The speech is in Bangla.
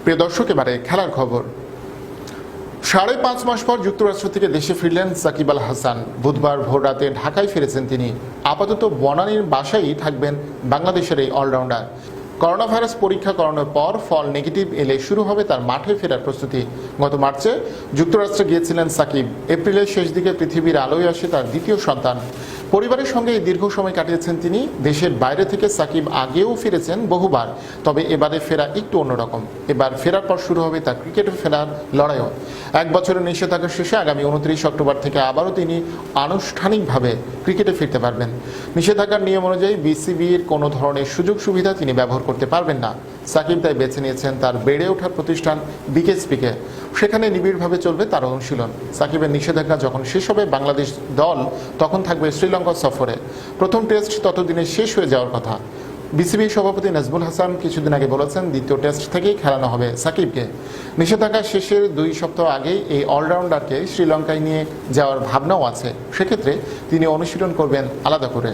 প্রিয় দর্শক, এবারে খেলার খবর। 5.5 মাস পর যুক্তরাষ্ট্র থেকে দেশে ফিরলেন সাকিব আল হাসান। বুধবার ভোররাতে ঢাকায় ফিরেছেন তিনি। আপাতত বনানীর বাসায় থাকবেন বাংলাদেশের এই অলরাউন্ডার। করোনা ভাইরাস পরীক্ষা করানোর পর ফল নেগেটিভ এলে শুরু হবে তার মাঠে ফেরার প্রস্তুতি। গত মার্চে যুক্তরাষ্ট্রে গিয়েছিলেন সাকিব। এপ্রিলের শেষ দিকে পৃথিবীর আলোয় আসে তার দ্বিতীয় সন্তান। পরিবারের সঙ্গে এই দীর্ঘ সময় কাটিয়েছেন তিনি। দেশের বাইরে থেকে সাকিব আগেও ফিরেছেন বহুবার, তবে এবারে ফেরা একটু অন্যরকম। এবার ফেরার পর শুরু হবে তার ক্রিকেটে ফেরার লড়াইও। 1 বছরের নিষেধাজ্ঞা শেষে আগামী 29 অক্টোবর থেকে আবারও তিনি আনুষ্ঠানিকভাবে ক্রিকেটে ফিরতে পারবেন। নিষেধাজ্ঞার নিয়ম অনুযায়ী বিসিবির কোনো ধরনের সুযোগ সুবিধা তিনি ব্যবহার করতে পারবেন না। সাকিব তাই বেছে নিয়েছেন তার বেড়ে ওঠার প্রতিষ্ঠান বিকেএসপিকে। সেখানে নিবিড়ভাবে চলবে তার অনুশীলন। সাকিবের নিষেধাজ্ঞা যখন শেষ হবে বাংলাদেশ দল তখন থাকবে শ্রীলঙ্কা সফরে। প্রথম টেস্ট ততদিনে শেষ হয়ে যাওয়ার কথা। বিসিবি সভাপতি নাজমুল হাসান কিছুদিন আগে বলেছেন দ্বিতীয় টেস্ট থেকেই খেলানো হবে সাকিবকে। নিষেধাজ্ঞা শেষের 2 সপ্তাহ আগেই এই অলরাউন্ডারকে শ্রীলঙ্কায় নিয়ে যাওয়ার ভাবনাও আছে। সেক্ষেত্রে তিনি অনুশীলন করবেন আলাদা করে।